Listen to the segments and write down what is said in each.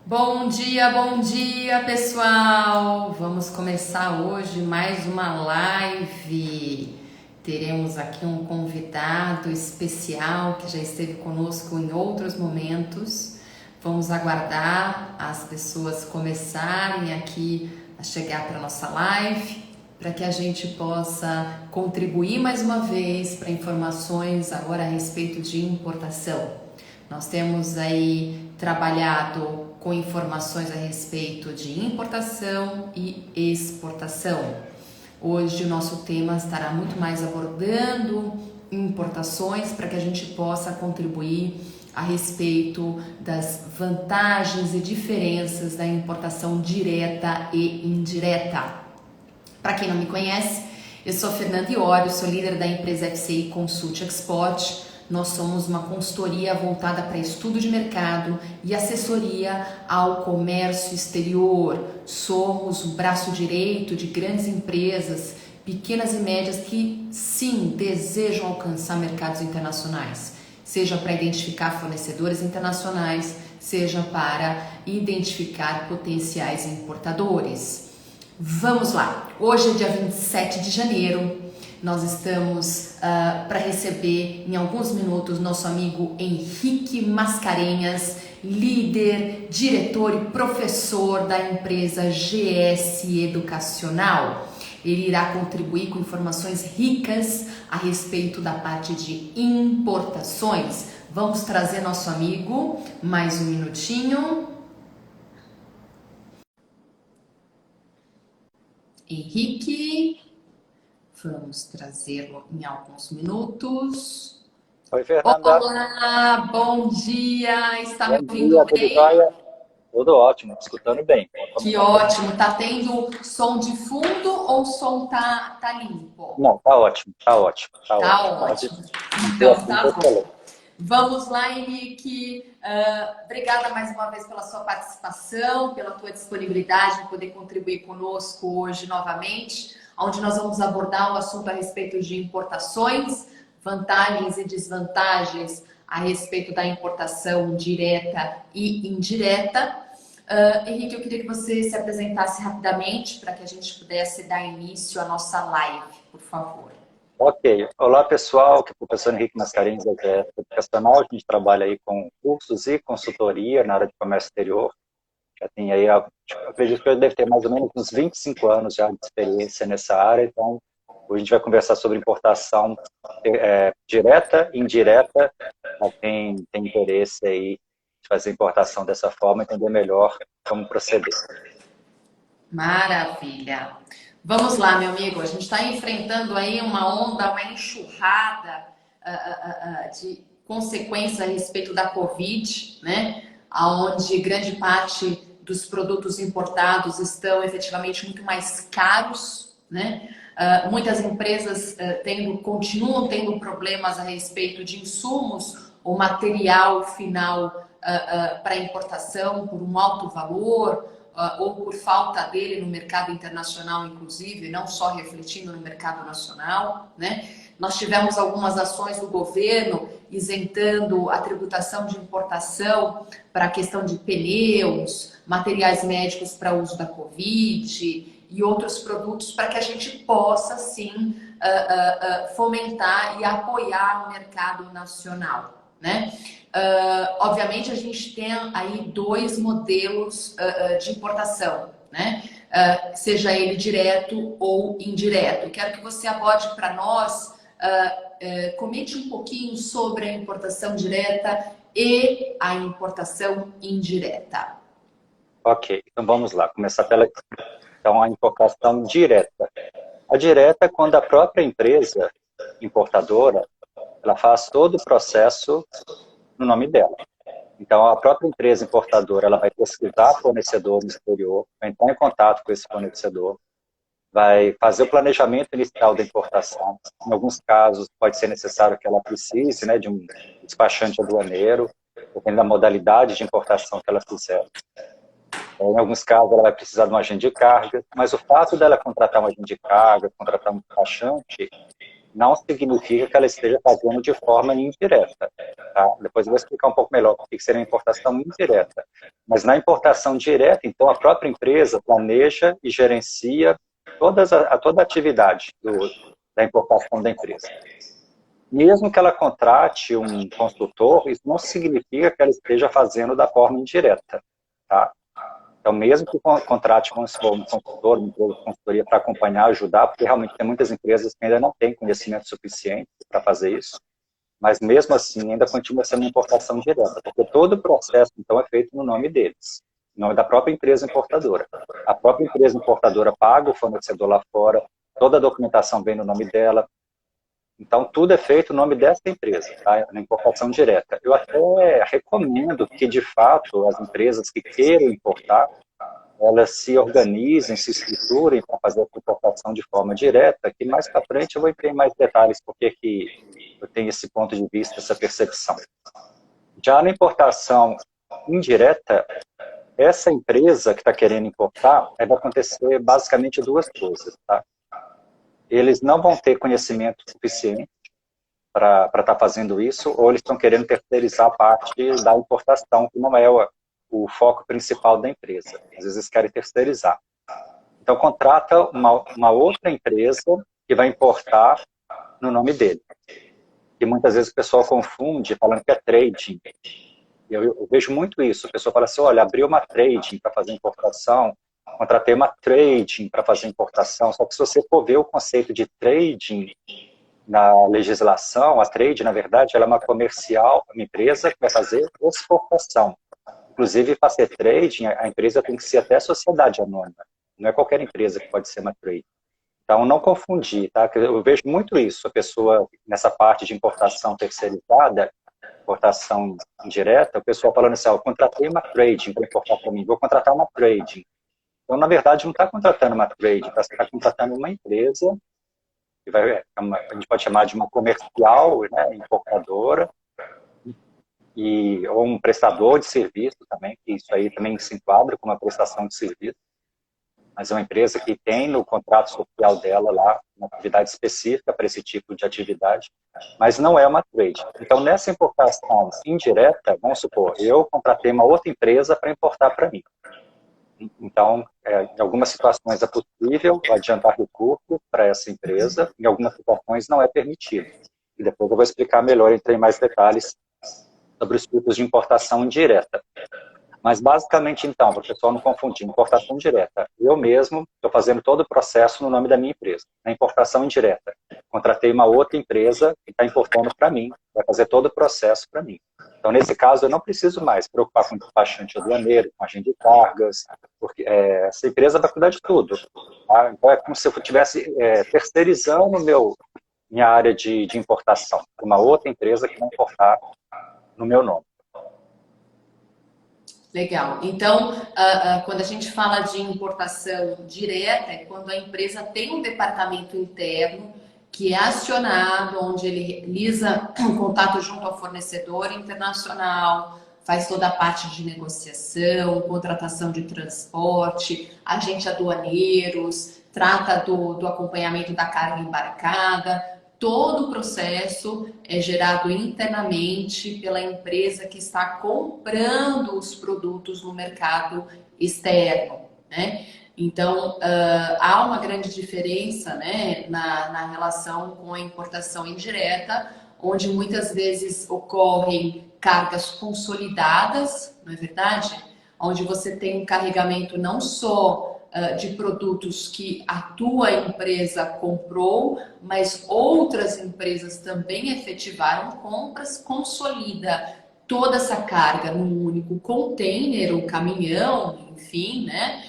Bom dia, pessoal! Vamos começar hoje mais uma live. Teremos aqui um convidado especial que já esteve conosco em outros momentos. Vamos aguardar as pessoas começarem aqui a chegar para a nossa live, para que a gente possa contribuir mais uma vez para informações agora a respeito de importação. Nós temos aí trabalhado com informações a respeito de importação e exportação. Hoje o nosso tema estará muito mais abordando importações para que a gente possa contribuir a respeito das vantagens e diferenças da importação direta e indireta. Para quem não me conhece, eu sou Fernanda Iório, sou líder da empresa FCI Consult Export. Nós somos uma consultoria voltada para estudo de mercado e assessoria ao comércio exterior. Somos o braço direito de grandes empresas, pequenas e médias que sim desejam alcançar mercados internacionais, seja para identificar fornecedores internacionais, seja para identificar potenciais importadores. Vamos lá, hoje é dia 27 de janeiro. Nós estamos para receber em alguns minutos nosso amigo Henrique Mascarenhas, líder, diretor e professor da empresa GS Educacional. Ele irá contribuir com informações ricas a respeito da parte de importações. Vamos trazer nosso amigo, mais um minutinho. Henrique. Vamos trazê-lo em alguns minutos. Oi, Fernanda. Olá, bom dia. Está me Bom ouvindo dia, tudo bem? jóia? Tudo ótimo, escutando bem. Que ótimo. Tá tendo som de fundo ou o som tá limpo? Não, tá ótimo, tá ótimo, tá Tá ótimo. Pode ótimo. ser Então assim tá que eu falei. bom. Vamos lá, Henrique. Obrigada mais uma vez pela sua participação, pela tua disponibilidade de poder contribuir conosco hoje novamente, onde nós vamos abordar um assunto a respeito de importações, vantagens e desvantagens a respeito da importação direta e indireta. Henrique, eu queria que você se apresentasse rapidamente para que a gente pudesse dar início à nossa live, por favor. Ok. Olá, pessoal. Aqui é o professor Henrique Mascarenhas, da GS Educacional. A gente trabalha aí com cursos e consultoria na área de comércio exterior. Já tem aí, eu acredito que eu deve ter mais ou menos uns 25 anos já de experiência nessa área. Então, hoje a gente vai conversar sobre importação direta e indireta. Para quem tem interesse aí de fazer importação dessa forma, entender melhor como proceder. Maravilha. Vamos lá, meu amigo. A gente está enfrentando aí uma onda, uma enxurrada de consequências a respeito da Covid, né? Onde grande parte dos produtos importados estão efetivamente muito mais caros, né? Muitas empresas continuam tendo problemas a respeito de insumos ou material final para importação por um alto valor, ou por falta dele no mercado internacional, inclusive, não só refletindo no mercado nacional, né? Nós tivemos algumas ações do governo isentando a tributação de importação para a questão de pneus, materiais médicos para uso da Covid e outros produtos para que a gente possa, sim, fomentar e apoiar o mercado nacional, né? Obviamente a gente tem aí dois modelos de importação, né? Seja ele direto ou indireto. Quero que você aborde para nós, comente um pouquinho sobre a importação direta e a importação indireta. Ok, então vamos lá. Começar pela então, a importação direta. A direta é quando a própria empresa importadora ela faz todo o processo no nome dela. Então, a própria empresa importadora ela vai pesquisar fornecedor no exterior, vai entrar em contato com esse fornecedor, vai fazer o planejamento inicial da importação. Em alguns casos, pode ser necessário que ela precise, né, de um despachante aduaneiro, dependendo da modalidade de importação que ela fizer. Em alguns casos, ela vai precisar de um agente de carga, mas o fato dela contratar um agente de carga, contratar um despachante, não significa que ela esteja fazendo de forma indireta. Tá? Depois eu vou explicar um pouco melhor o que seria uma importação indireta. Mas na importação direta, então, a própria empresa planeja e gerencia toda a atividade da importação da empresa. Mesmo que ela contrate um consultor, isso não significa que ela esteja fazendo da forma indireta. Tá? Então, mesmo que contrate um consultor, uma empresa de consultoria para acompanhar, ajudar, porque realmente tem muitas empresas que ainda não têm conhecimento suficiente para fazer isso, mas mesmo assim ainda continua sendo uma importação direta, porque todo o processo, então, é feito no nome deles, no nome da própria empresa importadora. A própria empresa importadora paga o fornecedor lá fora, toda a documentação vem no nome dela, então tudo é feito no nome dessa empresa, tá? Na importação direta. Eu até recomendo que, de fato, as empresas que queiram importar, elas se organizem, se estruturem para fazer a importação de forma direta, que mais para frente eu vou entrar em mais detalhes porque que eu tenho esse ponto de vista, essa percepção. Já na importação indireta, essa empresa que está querendo importar, vai acontecer basicamente duas coisas, tá? Eles não vão ter conhecimento suficiente para estar fazendo isso, ou eles estão querendo terceirizar a parte da importação, que não é o foco principal da empresa. Às vezes eles querem terceirizar. Então, contrata uma outra empresa que vai importar no nome dele. E muitas vezes o pessoal confunde falando que é trading. Eu vejo muito isso. A pessoa fala assim, olha, abriu uma trading para fazer importação, contratei uma trading para fazer importação. Só que se você for ver o conceito de trading na legislação, a trade, na verdade, ela é uma comercial, uma empresa que vai fazer exportação. Inclusive, para ser trading, a empresa tem que ser até sociedade anônima. Não é qualquer empresa que pode ser uma trade. Então, não confundir, tá? Eu vejo muito isso, a pessoa, nessa parte de importação terceirizada, importação indireta, o pessoal falando assim, eu contratei uma trading para importar para mim, vou contratar uma trading. Então, na verdade, não está contratando uma trading, está contratando uma empresa, que a gente pode chamar de uma comercial, né, importadora, ou um prestador de serviço também, que isso aí também se enquadra como uma prestação de serviço, mas é uma empresa que tem no contrato social dela lá uma atividade específica para esse tipo de atividade, mas não é uma trade. Então, nessa importação indireta, vamos supor, eu contratei uma outra empresa para importar para mim. Então, em algumas situações é possível adiantar recursos para essa empresa, em algumas situações não é permitido. E depois eu vou explicar melhor, entrei em mais detalhes sobre os tipos de importação indireta. Mas, basicamente, então, para o pessoal não confundir, importação direta. Eu mesmo estou fazendo todo o processo no nome da minha empresa. Na importação indireta, contratei uma outra empresa que está importando para mim, vai fazer todo o processo para mim. Então, nesse caso, eu não preciso mais me preocupar com despachante aduaneiro, com agente de cargas, porque essa empresa vai cuidar de tudo. Tá? Então, é como se eu estivesse terceirizando minha área de importação para uma outra empresa que vai importar no meu nome. Legal. Então, quando a gente fala de importação direta, é quando a empresa tem um departamento interno que é acionado, onde ele realiza um contato junto ao fornecedor internacional, faz toda a parte de negociação, contratação de transporte, agente aduaneiros, trata do acompanhamento da carga embarcada. Todo o processo é gerado internamente pela empresa que está comprando os produtos no mercado externo, né? Então, há uma grande diferença, né, na relação com a importação indireta, onde muitas vezes ocorrem cargas consolidadas, não é verdade? Onde você tem um carregamento não só de produtos que a tua empresa comprou, mas outras empresas também efetivaram compras, consolida toda essa carga num único container ou caminhão, enfim, né?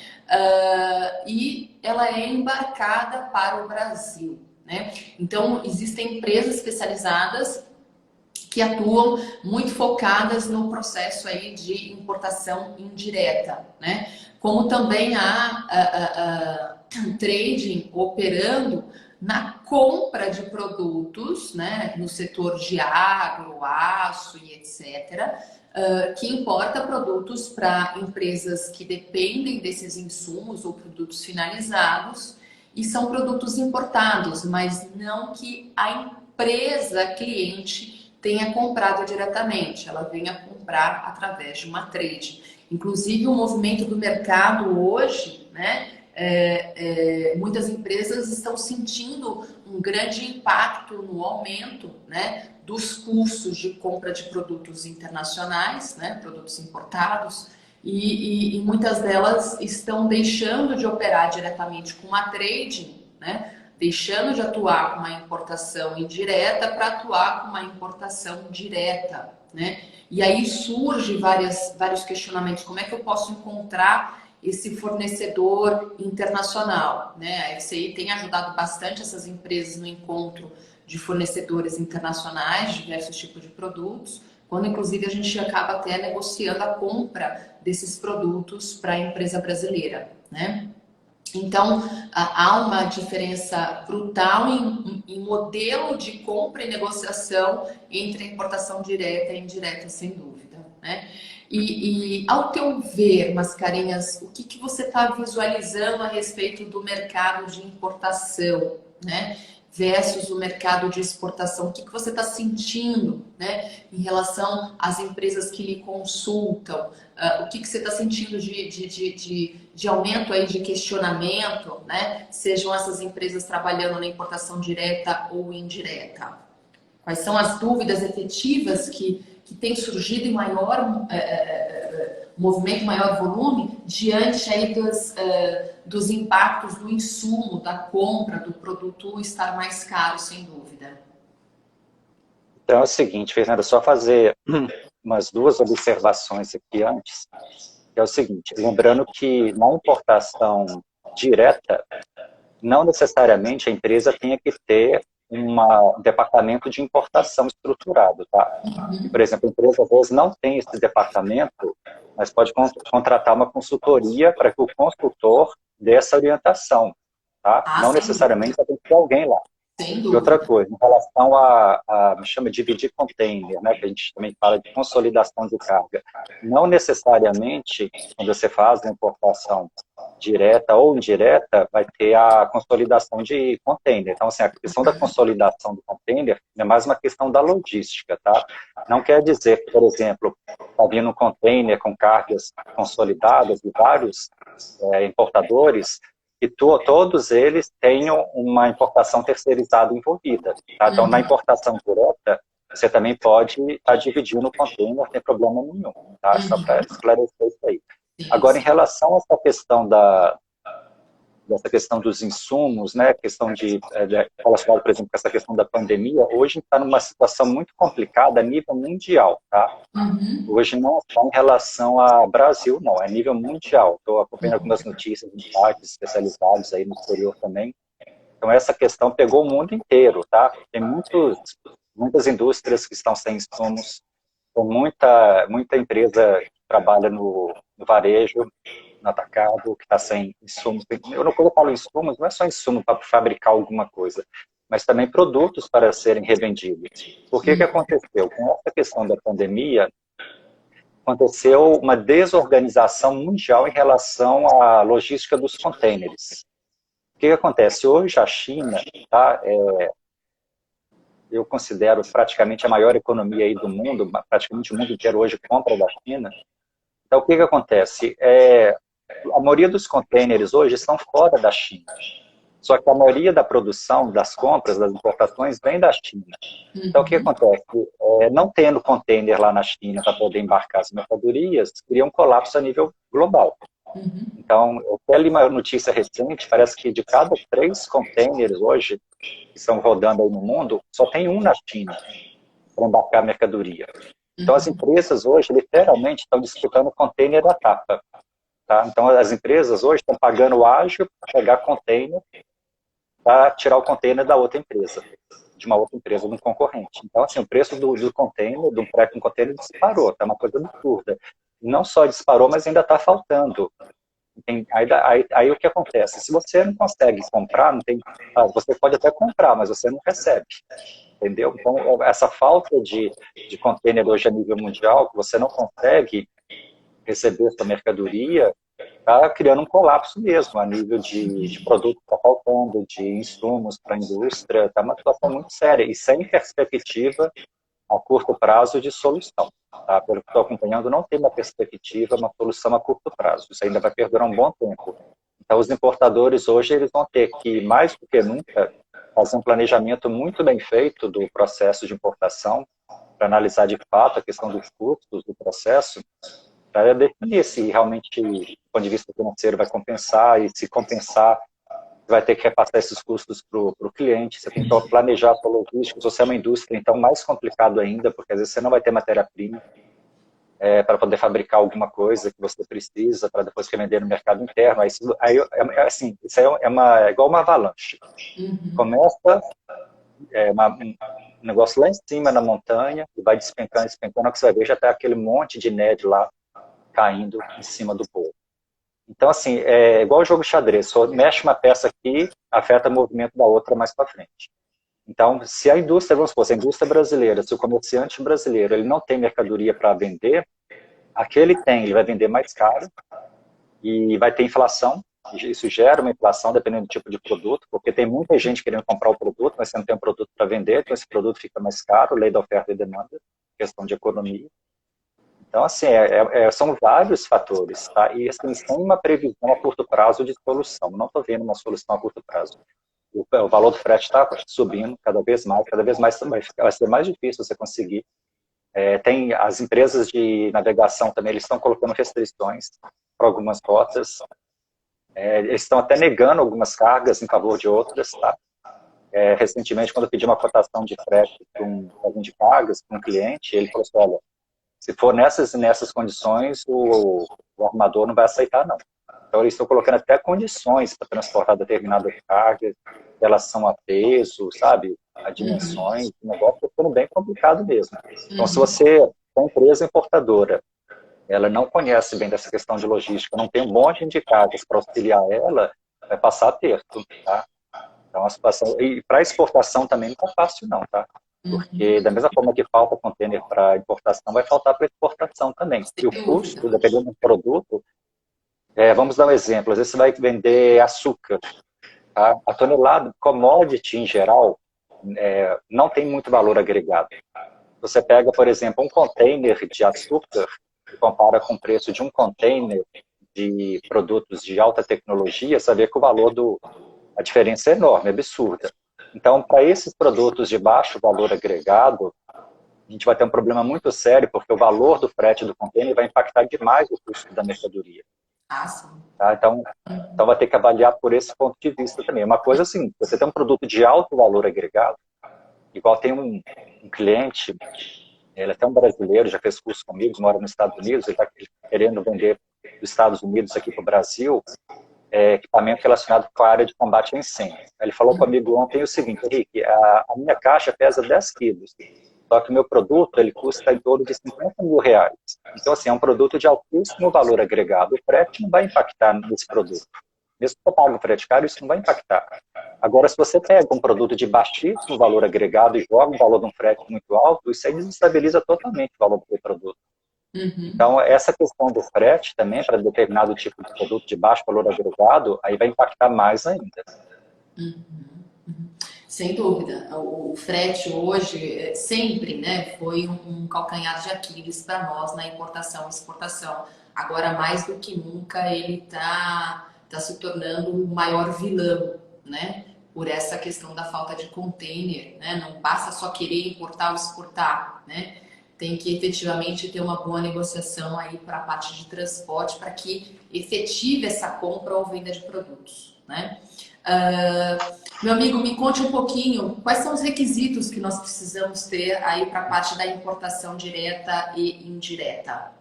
E ela é embarcada para o Brasil, né? Então, existem empresas especializadas que atuam muito focadas no processo aí de importação indireta, né? Como também há trading operando na compra de produtos, né, no setor de agro, aço e etc., que importa produtos para empresas que dependem desses insumos ou produtos finalizados e são produtos importados, mas não que a empresa cliente tenha comprado diretamente, ela venha comprar através de uma trade. Inclusive, o movimento do mercado hoje, né? Muitas empresas estão sentindo um grande impacto no aumento, né, dos custos de compra de produtos internacionais, né, produtos importados, e muitas delas estão deixando de operar diretamente com uma trade, né, deixando de atuar com uma importação indireta para atuar com uma importação direta, né? E aí surge vários questionamentos. Como é que eu posso encontrar esse fornecedor internacional, né? A FCI tem ajudado bastante essas empresas no encontro de fornecedores internacionais, de diversos tipos de produtos, quando inclusive a gente acaba até negociando a compra desses produtos para a empresa brasileira, né? Então, há uma diferença brutal em modelo de compra e negociação entre a importação direta e indireta, sem dúvida, né? Ao teu ver, Mascarenhas, o que você está visualizando a respeito do mercado de importação, né? Versus o mercado de exportação, o que você está sentindo, né, em relação às empresas que lhe consultam? O que você está sentindo de aumento aí de questionamento, né? Sejam essas empresas trabalhando na importação direta ou indireta? Quais são as dúvidas efetivas que têm surgido em maior movimento, maior volume, diante aí dos impactos do insumo, da compra do produto estar mais caro, sem dúvida? Então é o seguinte, Fernanda, só fazer umas duas observações aqui antes, que é o seguinte, lembrando que na importação direta, não necessariamente a empresa tenha que ter um departamento de importação estruturado, tá? E, por exemplo, a empresa às vezes não tem esse departamento, mas pode contratar uma consultoria para que o consultor dê essa orientação, tá? Ah, Não sem dúvida. necessariamente tem que ter alguém lá. Sem E outra dúvida. coisa, em relação me chama de dividir container, né, que a gente também fala de consolidação de carga. Não necessariamente, quando você faz a importação direta ou indireta, vai ter a consolidação de container. Então, assim, a questão da consolidação do container é mais uma questão da logística, tá? Não quer dizer que, por exemplo, está vindo um container com cargas consolidadas de vários importadores, que todos eles tenham uma importação terceirizada envolvida. Tá? Então, na importação direta, você também pode estar dividindo o container, não tem problema nenhum. Tá? Só para esclarecer isso aí. Agora, em relação a essa questão dessa questão dos insumos, né, questão relacionada, por exemplo, com essa questão da pandemia, hoje está numa situação muito complicada a nível mundial, tá? Hoje não é só em relação ao Brasil, não, é nível mundial. Estou acompanhando algumas notícias em sites especializados aí no exterior também. Então, essa questão pegou o mundo inteiro, tá? Tem muitas indústrias que estão sem insumos, tem muita empresa que trabalha no varejo, no atacado, que está sem insumos. Quando eu falo insumos, não é só insumo para fabricar alguma coisa, mas também produtos para serem revendidos. O que aconteceu? Com essa questão da pandemia, aconteceu uma desorganização mundial em relação à logística dos contêineres. O que acontece? Hoje a China, tá, eu considero praticamente a maior economia aí do mundo, praticamente o mundo inteiro hoje compra da China. Então o que acontece? A maioria dos contêineres hoje estão fora da China. Só que a maioria da produção, das compras, das importações, vem da China. Então, o que acontece? Não tendo container lá na China para poder embarcar as mercadorias, cria um colapso a nível global. Então, eu até li uma notícia recente, parece que de cada 3 containers hoje, que estão rodando aí no mundo, só tem um na China para embarcar a mercadoria. Então, as empresas hoje, literalmente, estão disputando o container da tapa. Tá? Então, as empresas hoje estão pagando o ágio para pegar container, para tirar o container da outra empresa, de uma outra empresa, de um concorrente. Então, assim, o preço do container, de um pré com container, disparou, tá uma coisa absurda. Não só disparou, mas ainda está faltando. Aí o que acontece? Se você não consegue comprar, você pode até comprar, mas você não recebe. Entendeu? Então, essa falta de container hoje a nível mundial, que você não consegue receber essa mercadoria, está criando um colapso mesmo, a nível de produto que está faltando, de insumos para a indústria, está uma situação muito séria e sem perspectiva a curto prazo de solução. Tá? Pelo que estou acompanhando, não tem uma perspectiva, uma solução a curto prazo. Isso ainda vai perdurar um bom tempo. Então, os importadores hoje eles vão ter que, mais do que nunca, fazer um planejamento muito bem feito do processo de importação, para analisar de fato a questão dos custos do processo, para definir se realmente, do ponto de vista financeiro, vai compensar, e se compensar, vai ter que repassar esses custos para o cliente, você tem que planejar a sua logística, se você é uma indústria, então mais complicado ainda, porque às vezes você não vai ter matéria-prima para poder fabricar alguma coisa que você precisa, para depois revender no mercado interno, assim, isso aí é igual uma avalanche. Começa um negócio lá em cima na montanha, e vai despencando, despencando, que você vai ver, já está aquele monte de neve lá, caindo em cima do povo. Então, assim, é igual o jogo de xadrez, só mexe uma peça aqui, afeta o movimento da outra mais para frente. Então, se a indústria, vamos supor, se a indústria brasileira, se o comerciante brasileiro, ele não tem mercadoria para vender, aquele tem, ele vai vender mais caro e vai ter inflação, isso gera uma inflação dependendo do tipo de produto, porque tem muita gente querendo comprar o produto, mas você não tem um produto para vender, então esse produto fica mais caro, lei da oferta e demanda, questão de economia. Então, assim, são vários fatores, tá? E, assim, sem uma previsão a curto prazo de solução. Não estou vendo uma solução a curto prazo. O valor do frete está subindo cada vez mais vai ser mais difícil você conseguir. Tem as empresas de navegação também, eles estão colocando restrições para algumas rotas. Eles estão até negando algumas cargas em favor de outras, tá? Recentemente, quando eu pedi uma cotação de frete para de cargas para um cliente, ele falou assim, olha, se for nessas condições, o armador não vai aceitar, não. Então, eles estão colocando até condições para transportar determinadas cargas, em relação a peso, sabe? A dimensões, o negócio está ficando bem complicado mesmo. Então, se você é uma empresa importadora, ela não conhece bem dessa questão de logística, não tem um monte de cargas para auxiliar ela, vai passar aperto, tá? Então, a situação... E para exportação também não está fácil, não, tá? Porque, da mesma forma que falta container para importação, vai faltar para exportação também. E o custo, dependendo do produto, vamos dar um exemplo. Às vezes você vai vender açúcar. Tá? A tonelada, commodity em geral, não tem muito valor agregado. Você pega, por exemplo, um container de açúcar e compara com o preço de um container de produtos de alta tecnologia, você vê que o valor a diferença é enorme, é absurda. Então, para esses produtos de baixo valor agregado, a gente vai ter um problema muito sério, porque o valor do frete do container vai impactar demais o custo da mercadoria. Sim. Tá? Então, vai ter que avaliar por esse ponto de vista também. Uma coisa assim, você tem um produto de alto valor agregado, igual tem um cliente, ele é até um brasileiro, já fez curso comigo, mora nos Estados Unidos, ele está querendo vender dos Estados Unidos aqui para o Brasil, equipamento relacionado com a área de combate a incêndio. Ele falou comigo ontem o seguinte, Henrique, a minha caixa pesa 10 quilos, só que o meu produto ele custa em torno de 50 mil reais. Então, assim, é um produto de altíssimo valor agregado. O frete não vai impactar nesse produto. Mesmo que você pague um frete caro, isso não vai impactar. Agora, se você pega um produto de baixíssimo valor agregado e joga um valor de um frete muito alto, isso aí desestabiliza totalmente o valor do seu produto. Então, essa questão do frete também, para determinado tipo de produto de baixo valor agregado, aí vai impactar mais ainda. Sem dúvida. O frete hoje, sempre, né, foi um calcanhar de Aquiles para nós na importação e exportação. Agora, mais do que nunca, ele tá se tornando o maior vilão, né? Por essa questão da falta de container, né? Não basta só querer importar ou exportar, né? Tem que efetivamente ter uma boa negociação aí para a parte de transporte para que efetive essa compra ou venda de produtos, né? Meu amigo, me conte um pouquinho quais são os requisitos que nós precisamos ter aí para a parte da importação direta e indireta.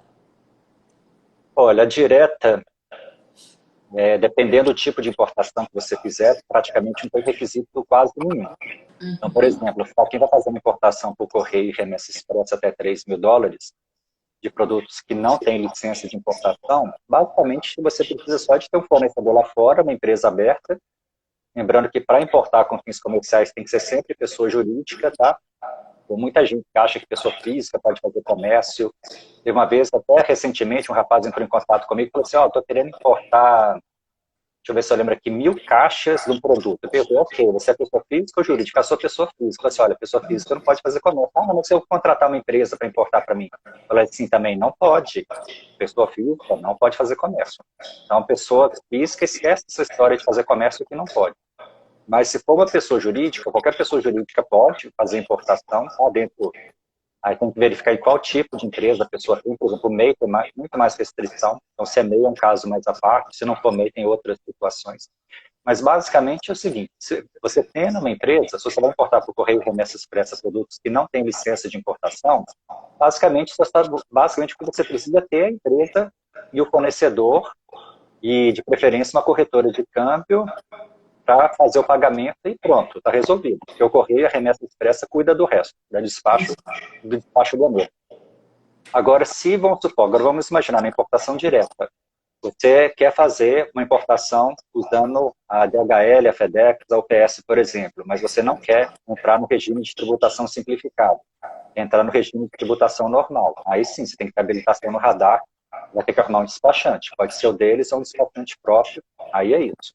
Olha, a direta, dependendo do tipo de importação que você fizer, praticamente não tem requisito quase nenhum. Então, por exemplo, quem vai fazer uma importação por correio e remessa expressa até 3 mil dólares de produtos que não têm licença de importação, basicamente você precisa só de ter um fornecedor lá fora, uma empresa aberta. Lembrando que para importar com fins comerciais tem que ser sempre pessoa jurídica, tá? Tem muita gente que acha que pessoa física pode fazer comércio. Teve uma vez, até recentemente, um rapaz entrou em contato comigo e falou assim, ó, estou querendo importar, deixa eu ver se eu lembro aqui, 1000 caixas de um produto. Eu perguntei, ok, você é pessoa física ou jurídica? Eu sou pessoa física. Eu falei assim, olha, pessoa física não pode fazer comércio. Ah, mas se eu contratar uma empresa para importar para mim? Eu falei assim, também não pode. Pessoa física não pode fazer comércio. Então, pessoa física esquece essa história de fazer comércio que não pode. Mas se for uma pessoa jurídica, qualquer pessoa jurídica pode fazer importação, tá dentro. Aí tem que verificar em qual tipo de empresa a pessoa tem. Por exemplo, o MEI tem muito mais restrição. Então, se é MEI é um caso mais à parte. Se não for MEI, tem outras situações. Mas, basicamente, é o seguinte. Se você tem uma empresa, se você vai importar por correio remessa expressa produtos que não têm licença de importação, basicamente, basicamente o que você precisa ter é a empresa e o fornecedor e, de preferência, uma corretora de câmbio para fazer o pagamento e pronto, está resolvido. Porque o correio, a remessa expressa, cuida do resto, do despacho do amor. Agora, agora vamos imaginar na importação direta. Você quer fazer uma importação usando a DHL, a FedEx, a UPS, por exemplo, mas você não quer entrar no regime de tributação simplificado, entrar no regime de tributação normal. Aí sim, você tem que ter habilitação no radar, vai ter que arrumar um despachante. Pode ser o deles ou um despachante próprio, aí é isso.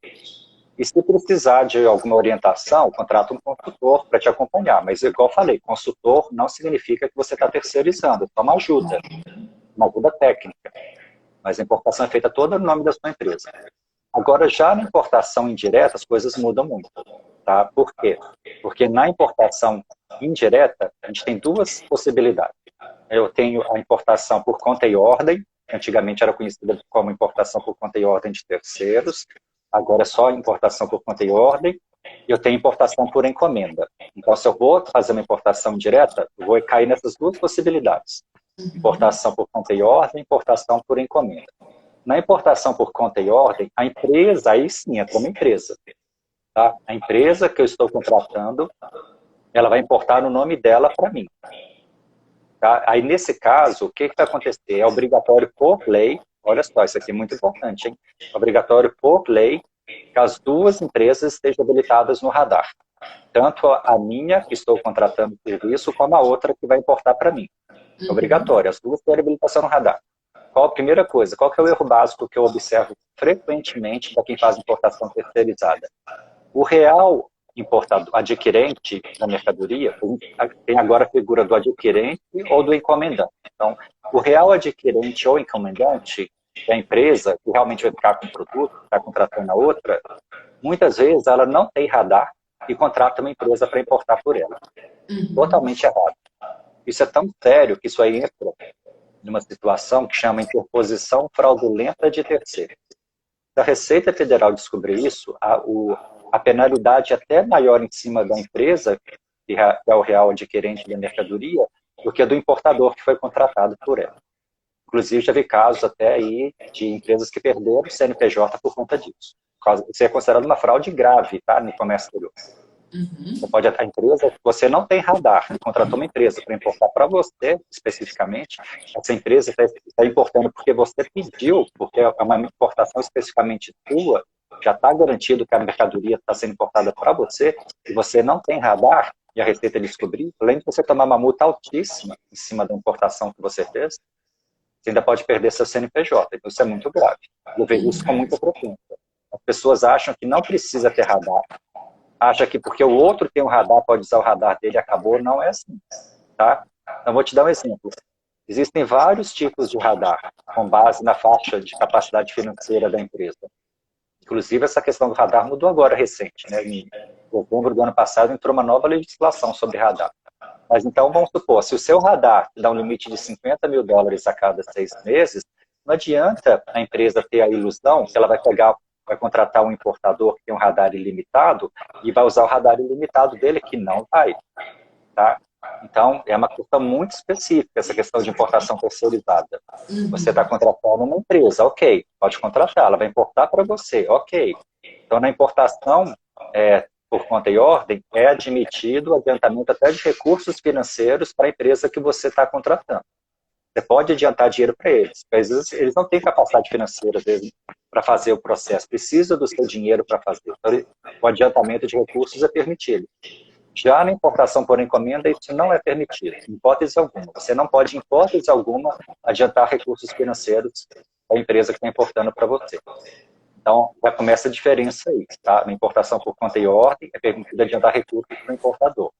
E se precisar de alguma orientação, contrata um consultor para te acompanhar. Mas, igual eu falei, consultor não significa que você está terceirizando, é só uma ajuda técnica. Mas a importação é feita toda no nome da sua empresa. Agora, já na importação indireta, as coisas mudam muito. Tá? Por quê? Porque na importação indireta, a gente tem duas possibilidades. Eu tenho a importação por conta e ordem, que antigamente era conhecida como importação por conta e ordem de terceiros, agora é só importação por conta e ordem, e eu tenho importação por encomenda. Então, se eu vou fazer uma importação direta, eu vou cair nessas duas possibilidades. Importação por conta e ordem, importação por encomenda. Na importação por conta e ordem, a empresa, aí sim, é como empresa. Tá? A empresa que eu estou contratando, ela vai importar no nome dela para mim. Tá? Aí, nesse caso, o que vai acontecer? É obrigatório por lei, olha só, isso aqui é muito importante, hein? É obrigatório por lei que as duas empresas estejam habilitadas no radar. Tanto a minha, que estou contratando o serviço, como a outra que vai importar para mim. É obrigatório, as duas têm habilitação no radar. Qual a primeira coisa? Qual que é o erro básico que eu observo frequentemente para quem faz importação terceirizada? O real importador, adquirente da mercadoria, tem agora a figura do adquirente ou do encomendante. Então, o real adquirente ou encomendante, que é a empresa que realmente vai ficar com o produto, está contratando a outra, muitas vezes ela não tem radar e contrata uma empresa para importar por ela. Totalmente errado. Isso é tão sério que isso aí entra numa situação que chama interposição fraudulenta de terceiro. Se a Receita Federal descobrir isso, a penalidade é até maior em cima da empresa, que é o real adquirente da mercadoria, do que a do importador que foi contratado por ela. Inclusive, já vi casos até aí de empresas que perderam o CNPJ por conta disso. Isso é considerado uma fraude grave, tá, no comércio exterior. Você pode, a empresa, você não tem radar, contratou uma empresa para importar para você, especificamente, essa empresa está importando porque você pediu, porque é uma importação especificamente tua, já está garantido que a mercadoria está sendo importada para você, e você não tem radar, e a Receita descobrir, além de você tomar uma multa altíssima em cima da importação que você fez, você ainda pode perder seu CNPJ, então isso é muito grave. Eu vejo isso com muita frequência. As pessoas acham que não precisa ter radar, acha que porque o outro tem um radar, pode usar o radar dele e acabou, não é assim, tá? Então, vou te dar um exemplo. Existem vários tipos de radar, com base na faixa de capacidade financeira da empresa. Inclusive, essa questão do radar mudou agora, recente, né? Em novembro do ano passado, entrou uma nova legislação sobre radar. Mas então, vamos supor, se o seu radar dá um limite de $50 mil a cada 6 meses, não adianta a empresa ter a ilusão que ela vai contratar um importador que tem um radar ilimitado e vai usar o radar ilimitado dele, que não vai. Tá? Então, é uma questão muito específica, essa questão de importação terceirizada. Você está contratando uma empresa, ok, pode contratar, ela vai importar para você, ok. Então, na importação por conta e ordem, é admitido o adiantamento até de recursos financeiros para a empresa que você está contratando. Você pode adiantar dinheiro para eles, porque às vezes eles não têm capacidade financeira para fazer o processo, precisa do seu dinheiro para fazer. Então, o adiantamento de recursos é permitido. Já na importação por encomenda, isso não é permitido, em hipótese alguma. Você não pode, em hipótese alguma, adiantar recursos financeiros à empresa que está importando para você. Então, já começa a diferença aí, tá? Na importação por conta e ordem, é permitido adiantar recursos para o importador.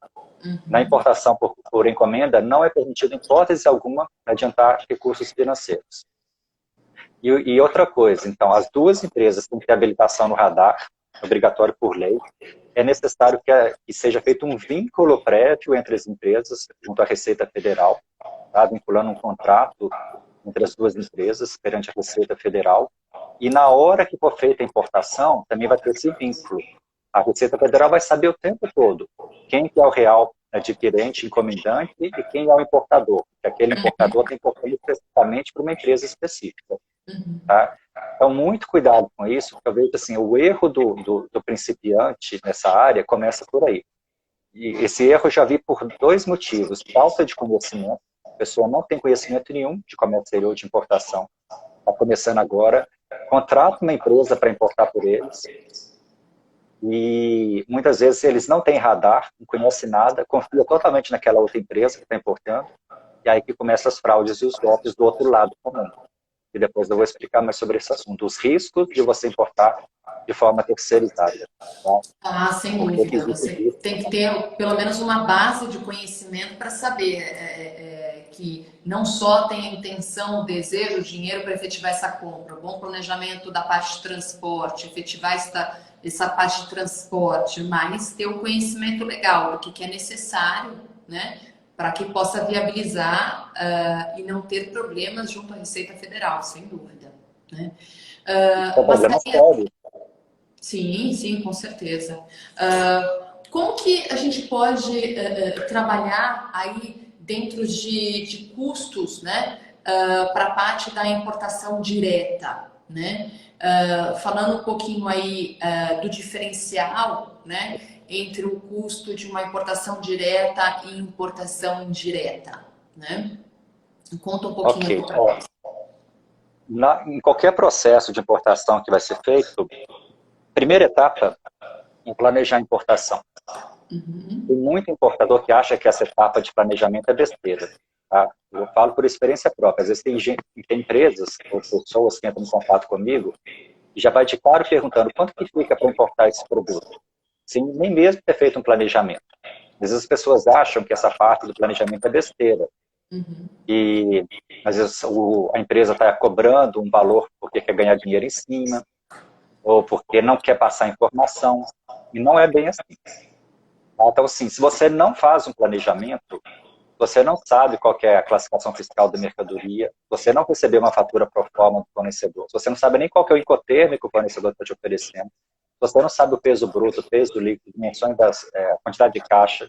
Na importação por encomenda, não é permitido, em hipótese alguma, adiantar recursos financeiros. E outra coisa, então, as duas empresas têm que ter habilitação no radar, obrigatório por lei. É necessário que seja feito um vínculo prévio entre as empresas, junto à Receita Federal, tá? Vinculando um contrato entre as duas empresas perante a Receita Federal. E na hora que for feita a importação, também vai ter esse vínculo. A Receita Federal vai saber o tempo todo quem que é o real adquirente, encomendante, e quem é o importador. Porque aquele importador está importando especificamente para uma empresa específica. Tá? Então, muito cuidado com isso, porque eu vejo assim, o erro do principiante nessa área começa por aí. E esse erro eu já vi por dois motivos. Falta de conhecimento. A pessoa não tem conhecimento nenhum de comércio exterior, de importação. Está começando agora. Contrata uma empresa para importar por eles. E muitas vezes eles não têm radar, não conhecem nada, confia totalmente naquela outra empresa que está importando. E aí que começam as fraudes e os golpes do outro lado também. E depois eu vou explicar mais sobre esse assunto. Os riscos de você importar de forma terceirizada. Tá? Ah, sem dúvida. Você tem que ter pelo menos uma base de conhecimento para saber que não só tem a intenção, o desejo, o dinheiro para efetivar essa compra, bom planejamento da parte de transporte, efetivar essa parte de transporte, mas ter o conhecimento legal do que é necessário, né, para que possa viabilizar e não ter problemas junto à Receita Federal, sem dúvida. Né? Sim, com certeza. Como que a gente pode trabalhar aí dentro de custos, né, para a parte da importação direta, né? Falando um pouquinho aí do diferencial, né, entre o custo de uma importação direta e importação indireta, né? Conta um pouquinho para nós. Em qualquer processo de importação que vai ser feito, primeira etapa é planejar a importação. Tem muito importador que acha que essa etapa de planejamento é besteira. Tá? Eu falo por experiência própria. Às vezes tem empresas ou pessoas que entram em contato comigo e já vai de cara perguntando quanto que fica para importar esse produto. Sem nem mesmo ter feito um planejamento. Às vezes as pessoas acham que essa parte do planejamento é besteira. E às vezes a empresa está cobrando um valor porque quer ganhar dinheiro em cima, ou porque não quer passar informação, e não é bem assim. Então, assim, se você não faz um planejamento, você não sabe qual que é a classificação fiscal da mercadoria, você não recebeu uma fatura pro forma do fornecedor, você não sabe nem qual que é o incoterm que o fornecedor está te oferecendo, você não sabe o peso bruto, o peso líquido, dimensões a quantidade de caixa,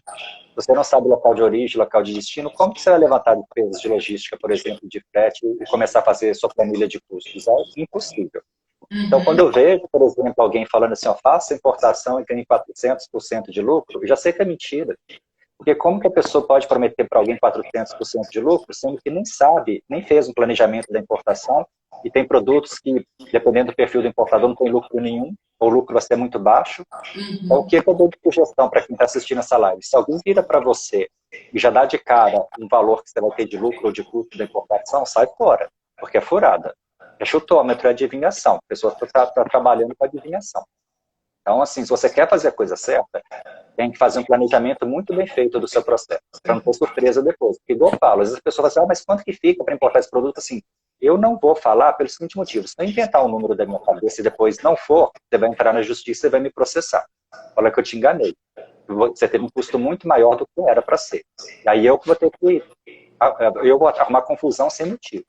você não sabe o local de origem, local de destino, como que você vai levantar despesas de logística, por exemplo, de frete, e começar a fazer sua planilha de custos? É impossível. Então, quando eu vejo, por exemplo, alguém falando assim, ó, faça importação e ganhe 400% de lucro, eu já sei que é mentira. Porque como que a pessoa pode prometer para alguém 400% de lucro, sendo que nem sabe, nem fez um planejamento da importação, e tem produtos que, dependendo do perfil do importador, não tem lucro nenhum, ou o lucro vai ser muito baixo. Então, o que eu dou de sugestão para quem está assistindo essa live? Se alguém vira para você e já dá de cara um valor que você vai ter de lucro ou de custo da importação, sai fora, porque é furada. É chutômetro, é adivinhação. A pessoa está trabalhando com adivinhação. Então, assim, se você quer fazer a coisa certa, tem que fazer um planejamento muito bem feito do seu processo, para não ter surpresa depois. Porque, igual eu falo, às vezes a pessoa fala assim, mas quanto que fica para importar esse produto? Assim, eu não vou falar pelo seguinte motivo. Se eu inventar um número da minha cabeça e depois não for, você vai entrar na justiça e vai me processar. Fala que eu te enganei. Você teve um custo muito maior do que era para ser. E aí eu vou ter que... Eu vou arrumar confusão sem motivo.